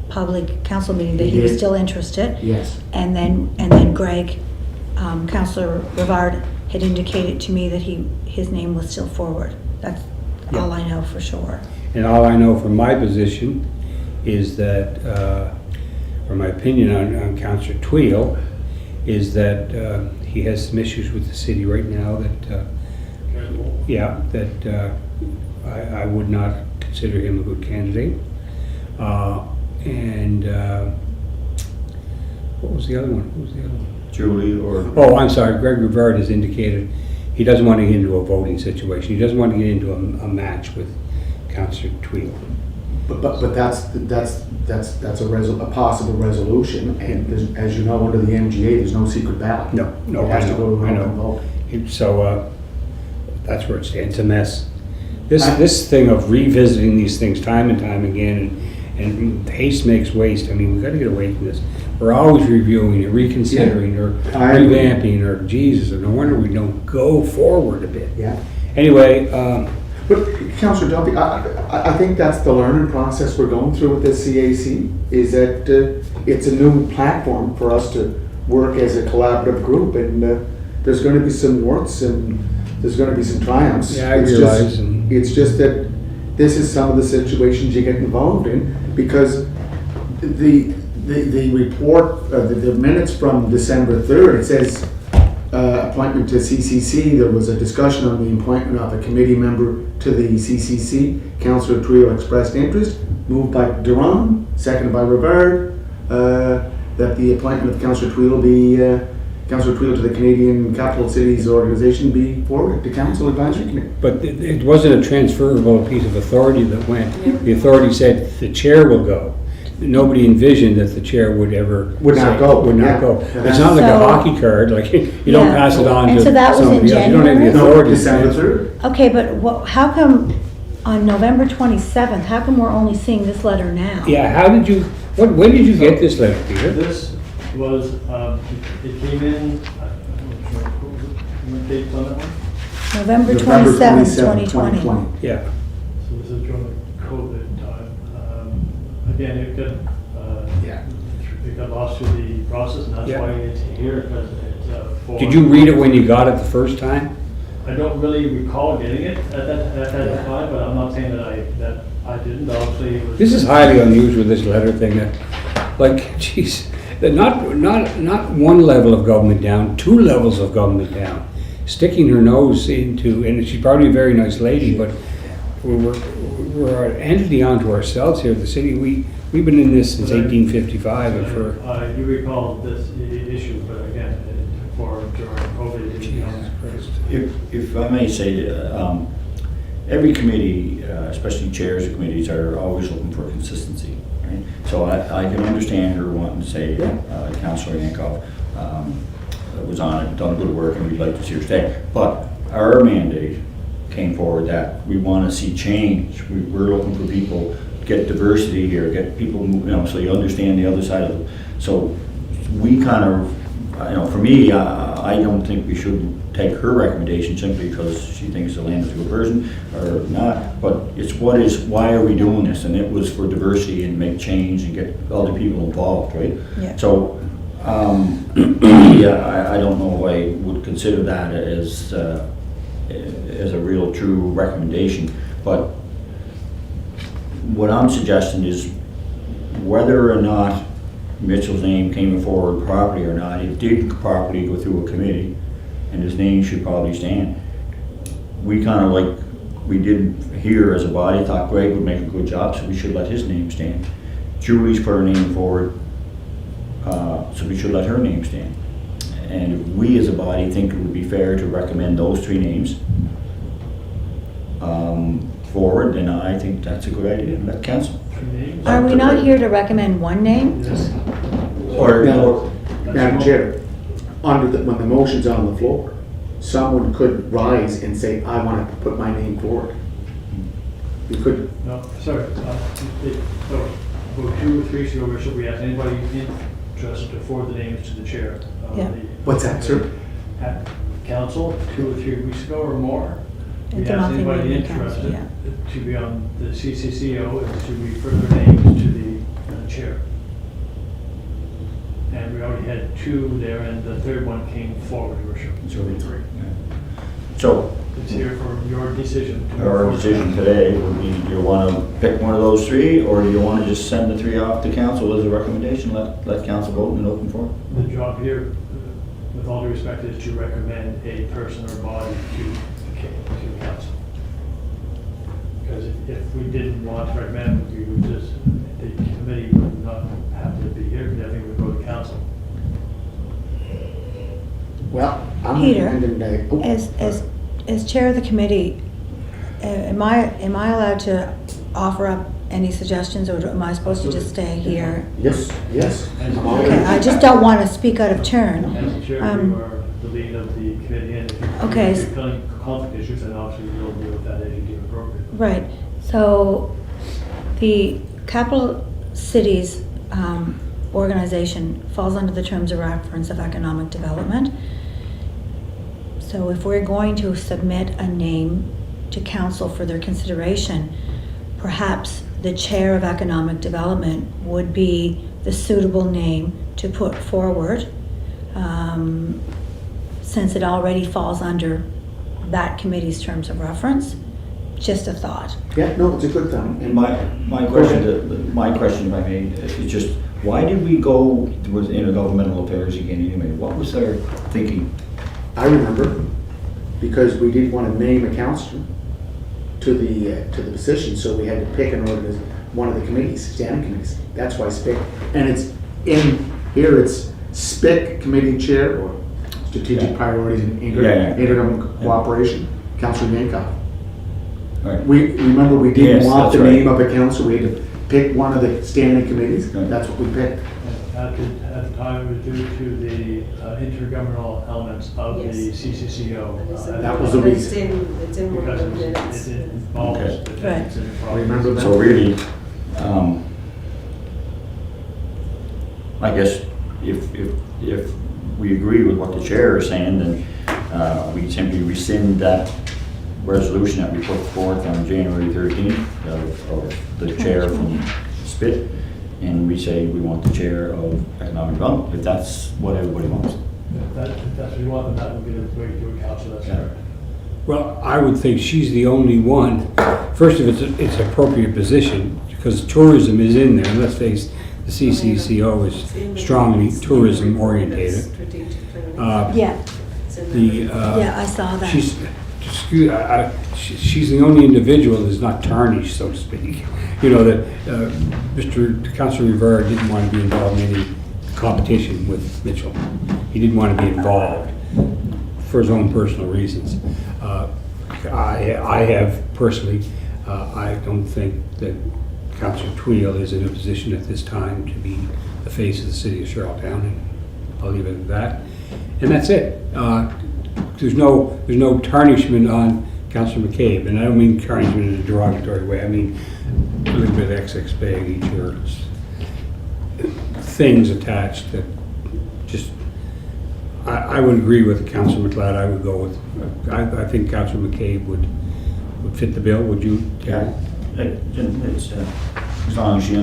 public council meeting that he was did. still interested. yes. And then Greg, Councillor Rivard had indicated to me that his name was still forward. That's all I know for sure. And all I know from my position is that, or my opinion on Councillor Tweel, is that he has some issues with the city right now that, that I would not consider him a good candidate. And what was the other one? Julie or? Oh, I'm sorry, Greg Rivard has indicated he doesn't want to get into a voting situation. He doesn't want to get into a match with Councillor Tweel. But that's a possible resolution, and as you know, under the MGA, there's no secret ballot. No, It has to go to I an know. open vote. So, that's where it stands, it's a mess. This thing of revisiting these things time and time again, and haste makes waste, I mean, we gotta get away from this. We're always reviewing or reconsidering or I agree. revamping, or Jesus, no wonder we don't go forward a bit. Yeah. Anyway, But Councillor Duffy, I think that's the learning process we're going through with this CAC, is that it's a new platform for us to work as a collaborative group, and there's going to be some warts and there's going to be some triumphs. Yeah, I It's realize, just- and- It's just that this is some of the situations you get involved in, because the report, the minutes from December 3rd, it says, appointment to CCC, there was a discussion on the appointment of a committee member to the CCC. Councillor Trio expressed interest, moved by Durham, seconded by Rivard, that the appointment of Councillor Trio be, Councillor Trio to the Canadian Capital Cities Organization be forwarded to Council Advisory Committee. but it wasn't a transferable piece of authority that went. The authority said the chair will go. nobody envisioned that the chair would ever. Would not say- go, Would yeah. not go. Yeah. It's not like a So- hockey card, like, you don't Yeah. pass it on And to so that was in somebody else. You don't have the January? No, authority. to December transfer. 3rd. Okay, but how come on November 27th, how come we're only seeing this letter now? Yeah, how did you, when did you get this letter, Peter? This was, it came in, I'm not sure, what date on that one? November November 27th, 27th, 2020. Yeah, So this is during the COVID time. Again, Yeah. it got lost through the process, and that's Yeah. why it's here, because it's for. did you read it when you got it the first time? I don't really recall getting it at that Yeah. time, but I'm not saying that I didn't, obviously it was. This is highly unusual, this letter thing, that, like, geez, that not one level of government down, two levels of government down, sticking her nose into, and she's probably a very nice lady, but we're an entity unto ourselves here, the city, we've been in this since 1855, and for, I do recall this issue, but again, for during COVID, it Jesus Christ. If I may say, every committee, especially chairs of committees, are always looking for consistency, right? So I can understand her wanting to say, Councillor Yankoff was on it, done good work, and we'd like to see her stay. But our mandate came forward that we want to see change. We're looking for people, get diversity here, get people, so you understand the other side of it. So we kind of, for me, I don't think we should take her recommendation simply because she thinks the land is a good person or not, but it's why are we doing this? And it was for diversity and make change and get other people involved, right? Yeah. So, I don't know if I would consider that as a real true recommendation, but what I'm suggesting is whether or not Mitchell's name came forward properly or not, it did properly go through a committee, and his name should probably stand. We kind of like, we did here as a body, thought Greg would make a good job, so we should let his name stand. Julie's put her name forward, so we should let her name stand. And if we as a body think it would be fair to recommend those three names forward, then I think that's a good idea, let council. Are we not here to recommend one name? Yes. Or, Madam Chair, when the motion's on the floor, someone could rise and say, I want to put my name forward. You could, No, sorry, so, about 2 or 3 weeks ago, Bishop, we asked anybody interested to forward the names to the chair. Yeah. What's that, sir? At council, 2 or 3 weeks ago or more. At We the asked monthly anybody meeting council, interested yeah. to be on the CCCO and to refer their names to the chair. And we already had 2 there, and the third one came forward, Your Worship. it's only 3. So, It's here for your decision. to move our forward. decision today would be, do you want to pick one of those 3, or do you want to just send the 3 off to council as a recommendation, let council vote and open for it? The job here, with all due respect, is to recommend a person or body to council. Because if we didn't want to recommend, we would just, the committee would not have to be here, because everything would go to council. well, I'm. Peter, oh, As chair of the committee, am I allowed to offer up any suggestions, or am I supposed to just stay here? Yes, yes. I'm all Okay, I just don't want to speak out of turn. As the chair, you are the lead of the committee, and if Okay. you're feeling conflict issues, then obviously you'll deal with that as you deem appropriate. Right, so the capital cities organization falls under the terms of reference of economic development. So if we're going to submit a name to council for their consideration, perhaps the chair of economic development would be the suitable name to put forward, since it already falls under that committee's terms of reference. Just a thought. Yeah, no, it's a good thing. And my question, if I may, is just, why did we go with intergovernmental affairs again anyway? What was their thinking? I remember, because we didn't want to name a councillor to the position, so we had to pick one of the committees, standing committees. That's why SPIC, and it's in here. It's SPIC committee chair, or strategic priorities and intergovernmental cooperation. Councillor Yankoff. Right. We remember we didn't Yes, want that's the right. name of a council. We had to pick one of the standing committees, that's what we picked. At the time, it was due to the intergovernmental elements of the Yes. CCCO. That was the reason. It's in one of Because the minutes. it involves Okay. the tenants and the properties. Remember that? So really, I guess if we agree with what the chair is saying, then we simply rescind that resolution that we put forth on January 13th of the chair from Spit, and we say we want the chair of economic development, if that's what everybody wants. If that's what you want, then that would be the way to do it, council, that's Yeah. correct. Well, I would think she's the only one. First of all, it's an appropriate position because tourism is in there. Let's face the CCCO is strongly tourism orientated. Strategic planning. Yeah, It's in The, there. yeah, I saw that. she's the only individual that's not tarnished, so to speak. You know, that Councilor Rivera didn't want to be involved in any competition with Mitchell. He didn't want to be involved for his own personal reasons. I have personally, I don't think that Councilor Tweel is in a position at this time to be the face of the city of Charlottetown, and I'll leave it at that. And that's it. There's no tarnishment on Councilor McCabe, and I don't mean tarnishment in a derogatory way. I mean a little bit of ex baggage or things attached that just. I would agree with Councilor McLeod. I would go with. I think Councilor McCabe would fit the bill. Would you? Terry? It's, as long as she,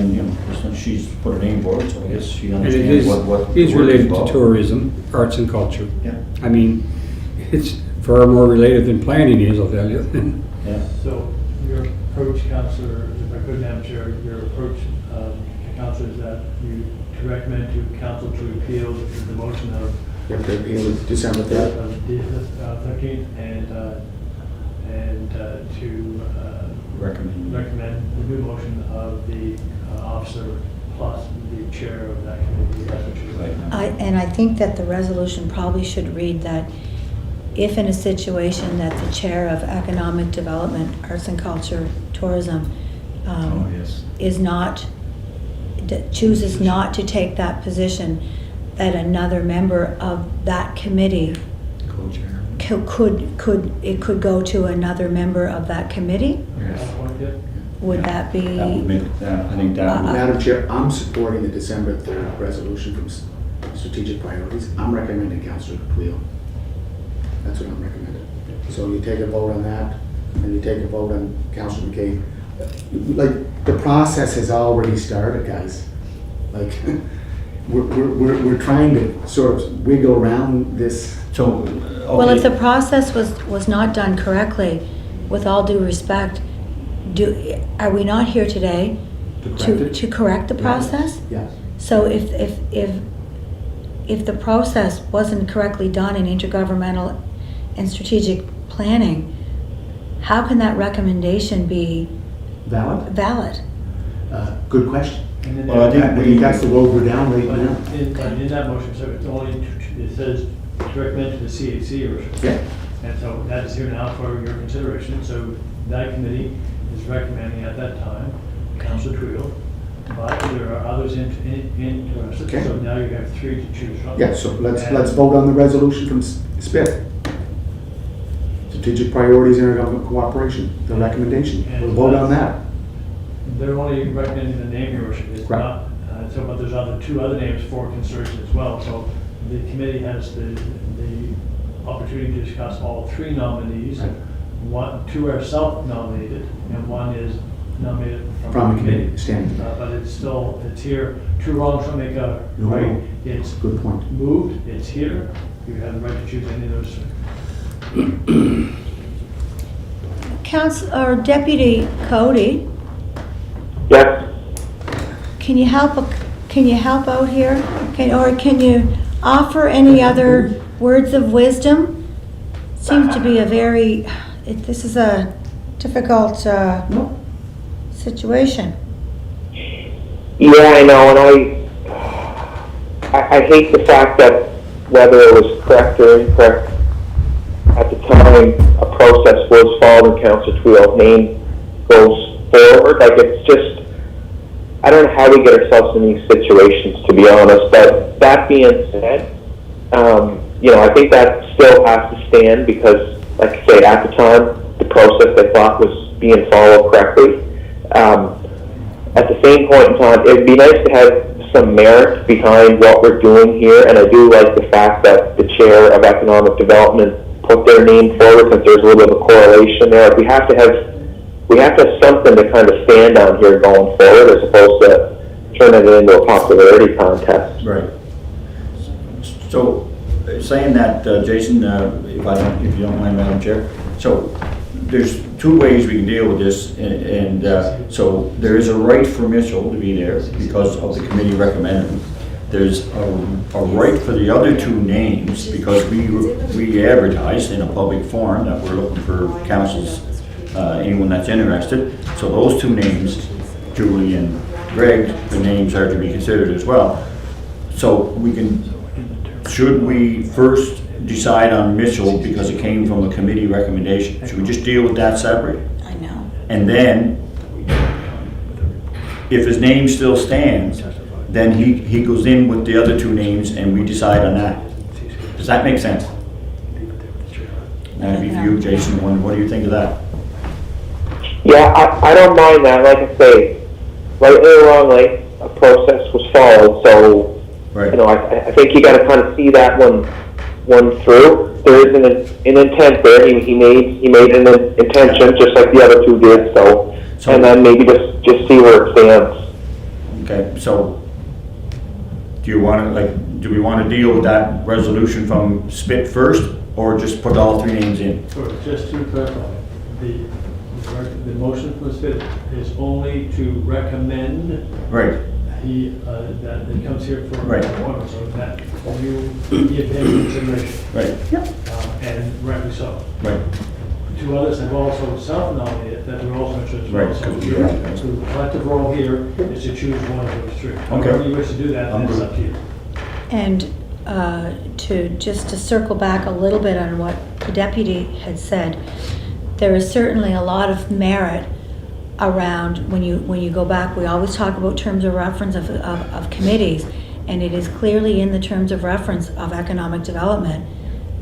she's put her name forward, so I guess she And it understands is, what. is the work related to involved. tourism, arts and culture. Yeah, I mean, it's far more related than planning is, I'll tell you. yeah. So your approach, Councillor, if I could, Madam Chair, your approach, Councillor, is that you to recommend to council to repeal the motion of You have to appeal it December 3rd. the 13th and to recommend the new motion of the officer plus the chair of that committee. That's what you recommend. And I think that the resolution probably should read that if in a situation that the chair of economic development, arts and culture, tourism, Oh, yes. is not, chooses not to take that position, that another member of that committee could go to another member of that committee? Yes. Appointed. Would that be? That would make, I think that would. Madam Chair, I'm supporting the December 3rd resolution from Strategic Priorities. I'm recommending Councillor Tweel. That's what I'm recommending. So you take a vote on that, and you take a vote on Councillor McCabe. Like, the process has already started, guys. Like, we're trying to sort of wiggle around this. So, Well, if okay. the process was not done correctly, with all due respect, are we not here today to correct the process? Yes. So if the process wasn't correctly done in intergovernmental and strategic planning, how can that recommendation be Valid? valid? Good question. And then Well, I think That's the road we're down right But now. in that motion, so it's only, it says to recommend to the CAC, Your Worship. Yeah. And so that is here now for your consideration. So that committee is recommending at that time, Councillor Tweel, but there are others interested. Okay. So now you have three to choose from. Yeah, so let's And- vote on the resolution from Spit. Strategic Priorities Intergovernmental Cooperation, the recommendation. We'll vote on that. They're only recommending the name, Your Worship, it's Right. not, so, but there's two other names for consideration as well. So the committee has the opportunity to discuss all three nominees. Right. Two are self-nominated, and one is nominated From from the the committee. committee, standing. But it's here, two wrongs don't make a No. right. It's Good point. moved, it's here, you have the right to choose any of those. Council, or Deputy Cody, Yes. can you help out here? Can you offer any other words of wisdom? Seems to be this is a difficult situation. Yeah, I know, and I hate the fact that whether it was correct or incorrect, at the time a process was followed and Councillor Tweel's name goes forward. Like, it's just, how we get ourselves in these situations, to be honest. But that being said, I think that still has to stand because, like I say, at the time, the process they thought was being followed correctly. At the same point in time, it'd be nice to have some merit behind what we're doing here, and I do like the fact that the chair of economic development put their name forward because there's a little bit of a correlation there. Like, we have to have something to kind of stand on here going forward, as opposed to turning it into a popularity contest. Right. So, saying that, Jason, if you don't mind, Madam Chair, so there's two ways we can deal with this, and so there is a right for Mitchell to be there because of the committee recommending. There's a right for the other two names because we advertised in a public forum that we're looking for councils, anyone that's interested. So those two names, Julie and Greg, the names are to be considered as well. So should we first decide on Mitchell because it came from a committee recommendation? Should we just deal with that separate? I know. And then, if his name still stands, then he goes in with the other two names and we decide on that. Does that make sense? That'd be for you, Jason. What do you think of that? Yeah, I don't mind that. Like I say, rightly or wrongly, a process was followed. So, Right. I think you got to kind of see that one through. There is an intent there. He made an intention, just like the other two did. So and then maybe just see where it stands. Okay, so do we want to deal with that resolution from Spit first, or just put all three names in? Sure, just to clarify, the motion for Spit is only to recommend Right. that it comes here for Right. appointment, so that you give him consideration, Right, and rightly so. right. Two others have also self-nominated that we're also interested in. Right, So because we have that. so the collective role here is to choose one of those three. Okay. However you wish to do that, I'm it's good. up to you. And to circle back a little bit on what the deputy had said, there is certainly a lot of merit around when you go back. We always talk about terms of reference of committees, and it is clearly in the terms of reference of economic development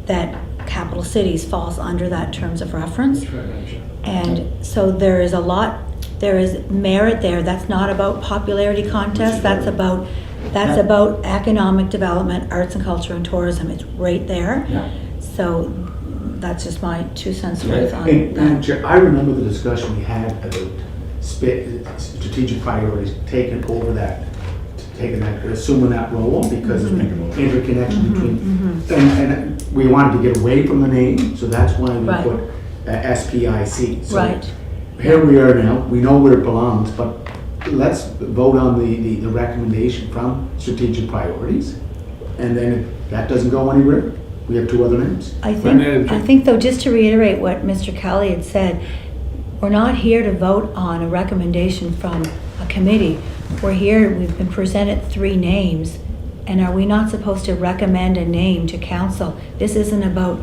that capital cities falls under that terms of reference. That's right, Madam Chair. And so there is merit there. That's not about popularity contest. That's about economic development, arts and culture and tourism. It's right there. Yeah. So that's just my 2 cents worth on And Madam that. Chair, I remember the discussion we had about strategic priorities, taking over that, assuming that role because of the interconnection between, and we wanted to get away from the name, so that's why we Right. put SPIC. So Right. here we are now, we know where it belongs, but let's vote on the recommendation from strategic priorities, and then if that doesn't go anywhere, we have two other names. I Madam Chair. think though, just to reiterate what Mr. Kelly had said, we're not here to vote on a recommendation from a committee. We're here, we've been presented 3 names, and are we not supposed to recommend a name to council? This isn't about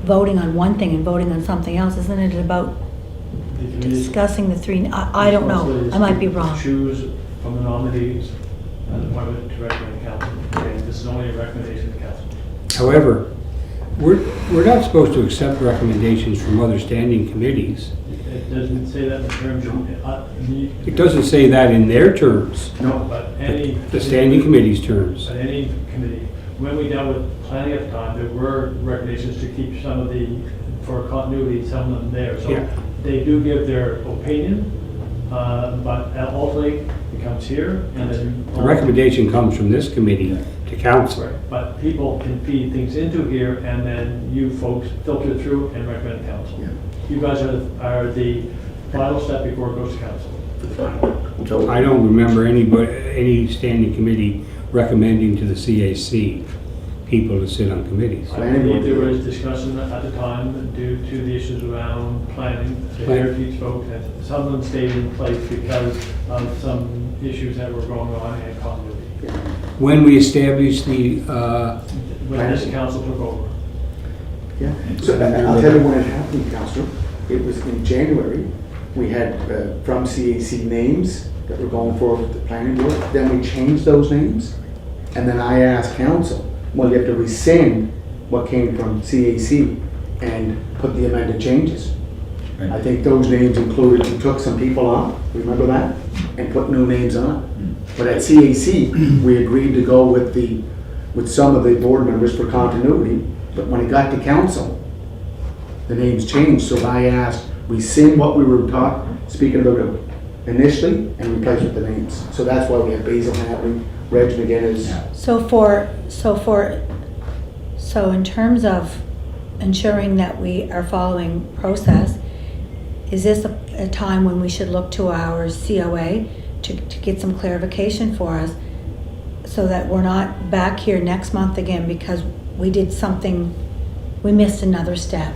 voting on one thing and voting on something else, isn't it about The committee's discussing the 3, I don't know, responsibility is I might to be wrong. Choose from the nominees an appointment to recommend council. Okay, this is only a recommendation to council. However, we're not supposed to accept recommendations from other standing committees. It doesn't say that in terms of, It doesn't say that in their terms, no, but any. the standing committee's terms. But any committee, when we dealt with planning at the time, there were recommendations to keep some of for continuity, some of them there. So Yeah. they do give their opinion, but ultimately it comes here and then. The recommendation comes from this committee to council. Right, but people can feed things into here and then you folks filter through and recommend to council. Yeah. You guys are the final step before it goes to council. So, I don't remember any standing committee recommending to the CAC people to sit on committees. I believe there was discussion at the time due to the issues around planning, the heritage folk, and some of them stayed in place because of some issues that were going on and continuity. When we established the, When this council took over. Yeah, so I'll tell you when it happened, Councillor. It was in January, we had from CAC names that were going forward with the planning board. Then we changed those names. And then I asked council, well, you have to rescind what came from CAC and put the amended changes. Right. I think those names included, we took some people off, remember that? And put new names on. But at CAC, we agreed to go with some of the board members for continuity. But when it got to council, the names changed. So I asked, rescind what we were speaking about initially and replace with the names. So that's why we have Basil Hadley, Reg McGinnis. So in terms of ensuring that we are following process, is this a time when we should look to our COA to get some clarification for us so that we're not back here next month again because we did something, we missed another step?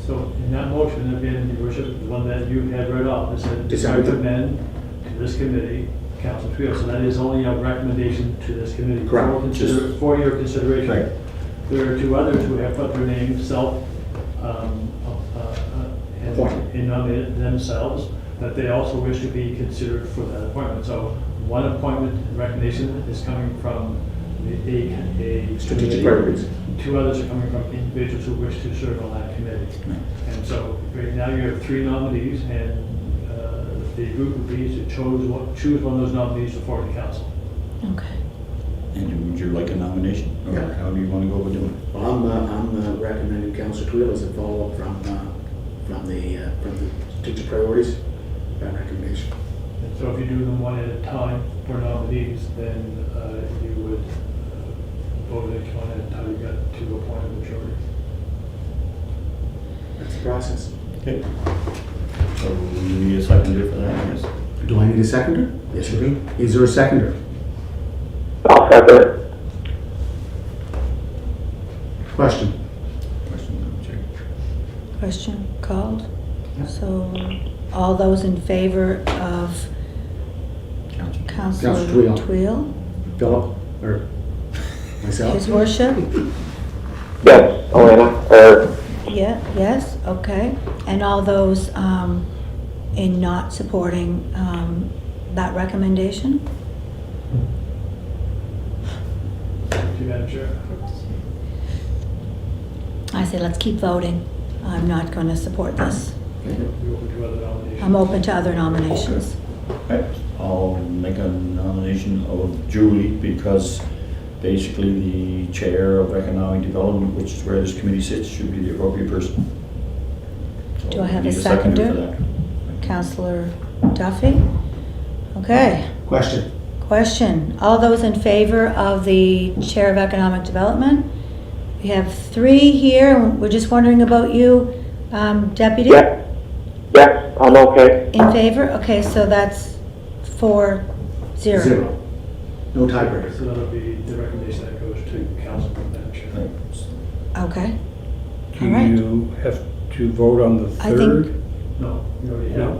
So in that motion, again, Your Worship, the one that you had read off, it said, December. recommend to this committee, Council Trio. So that is only a recommendation to this committee. Correct. For your consideration. Right. There are two others who have put their names and nominated themselves, that they also wish to be considered for that appointment. So one appointment recommendation is coming from a Strategic committee. priorities. Two others are coming from individuals who wish to serve on that committee. And so right now you have three nominees, and the group would be to choose one of those nominees to forward to council. Okay. And would you like a nomination? Or Yeah. how do you want to go about doing it? Well, I'm recommending Councillor Twill as a follow-up from the strategic priorities, that recommendation. And so if you do them one at a time for nominees, then you would vote each one until you get to a point of majority. That's the process. Okay. So you need a seconder for that, I guess? Do I need a seconder? Yes, you do. Is there a seconder? I'll second it. Question? Question, Madam Chair. Question called? Yeah. So all those in favor of Council. Councillor Councillor Twill? Philip? Or myself? His worship? Yes, Elena, Yeah, yes, okay. And all those in not supporting that recommendation? Thank you, Madam Chair. I say let's keep voting. I'm not going to support this. You open to other nominations. I'm open to other nominations. Right, I'll make a nomination of Julie because basically the chair of economic development, which is where this committee sits, should be the appropriate person. So Do I have we a need seconder seconder? for that. Councillor Duffy? Okay. Question? Question. All those in favor of the Chair of Economic Development? We have 3 here. We're just wondering about you, Deputy? yes, yes, I'm okay. In favor? Okay, so that's 4-0. Zero. No tiebreaker. So that'll be the recommendation that goes to council, Madam Chair. Right. Okay. Do All right. you have to vote on the I think- third? No, you already No.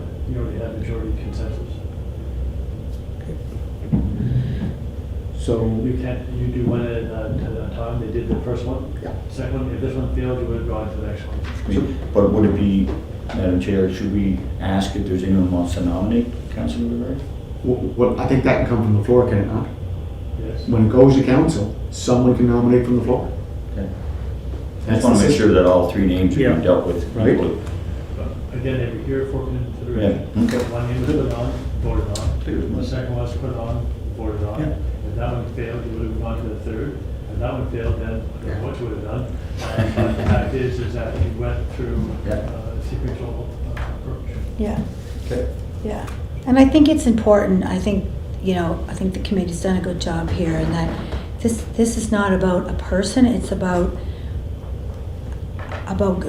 have majority consensus. So, You do one at a time. They did the first one. yeah. Second one, if this one failed, you would have gone to the next one. But would it be, Madam Chair, should we ask if there's anyone who wants to nominate Councillor Rivera? Well, I think that can come from the floor, can it not? Yes. When it goes to council, someone can nominate from the floor. Okay. I That's just want the to make sure that all 3 names are being Yeah. dealt with Right. equally. But again, they were here for consideration. Yeah, okay. One name was put on, voted on. Clear as mud. The second was put on, voted on. Yeah. If that one failed, you would have gone to the third. If that one failed, then I don't know what you would have done. But the fact is that you went through Yeah. sequential approach. Yeah. Okay. Yeah, and I think it's important, I think the committee's done a good job here, and that this is not about a person, it's about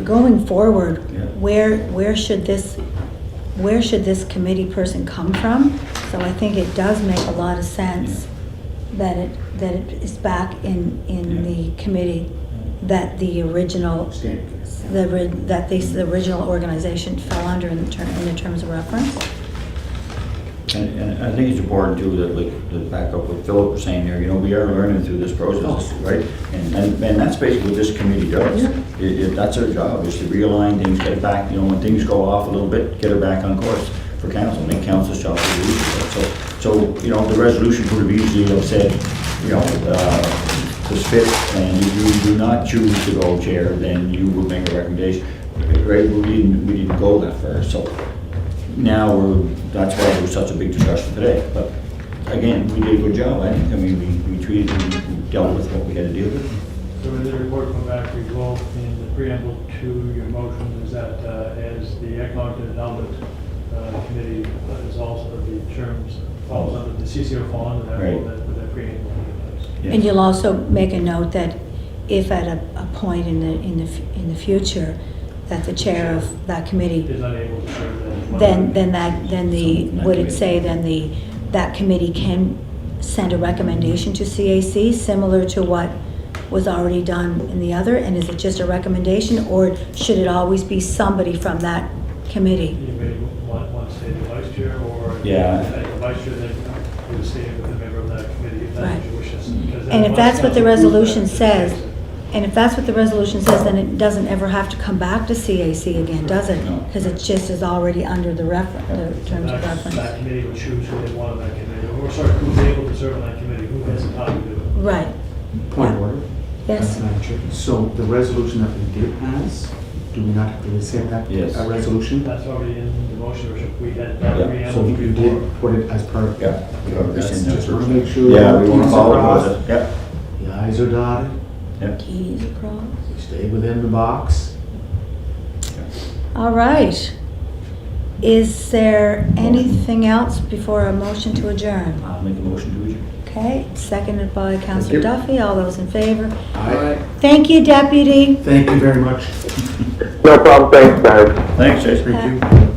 going forward. Yeah. Where should this committee person come from? So I think it does make a lot of sense that it is back in Yeah. the committee, that the original Standard. the original organization fell under in the terms of reference. And I think it's important too that, like, to back up what Philip was saying there, you know, we are learning through this process, right? And that's basically what this committee does. That's our job, is to realign things, get it back, you know, when things go off a little bit, get it back on course for council, make council's job a little easier. So, you know, the resolution could have easily have said, you know, to spit, and if you do not choose to go chair, then you would make a recommendation, right? We didn't go that far, so now that's why there was such a big discussion today. But again, we did a good job, I think. I mean, we treated, we dealt with what we had to deal with. So in the report come back, we go in the preamble to your motion is that as the Economic Development Committee is also the terms falls under the CCO fall under that, Right. with that preamble. Yes. And you'll also make a note that if at a point in the future, that the chair of that committee, Is unable to serve then that committee can send a recommendation to CAC similar to what was already done in the other, and is it just a recommendation, or should it always be somebody from that committee? You may want to stay the vice chair, or Yeah. the vice chair then would stay with a member of that committee if that's what your wishes. Because then And if once that's what the council approves resolution that, says, it's- and if that's what the resolution says, then it doesn't ever have to come back to CAC again, does it? No. Because it just is already under the terms of That reference. committee would choose who they want on that committee, or sorry, who's able to serve on that committee, who has the time to do it. Right, Point of order. yes. Madam Chair. So the resolution that we did pass, do we not have to rescind that? Yes. Resolution? That's already in the motion, Your Worship. We had that Yeah. preamble So you before. did put it as part of. Yeah. We already That's rescinded just it. want to make sure. Yeah, we want to T's follow are it crossed, with it. Yeah. the i's are dotted, Yeah. Keys across. we stay within the box. All right. Is there anything else before a motion to adjourn? I'll make a motion to adjourn. Okay, seconded by Councillor you. Duffy. All those in favor? Aye. Thank you, Deputy. Thank you very much. No problem, thanks, guys. Thanks, Jason. Thank you.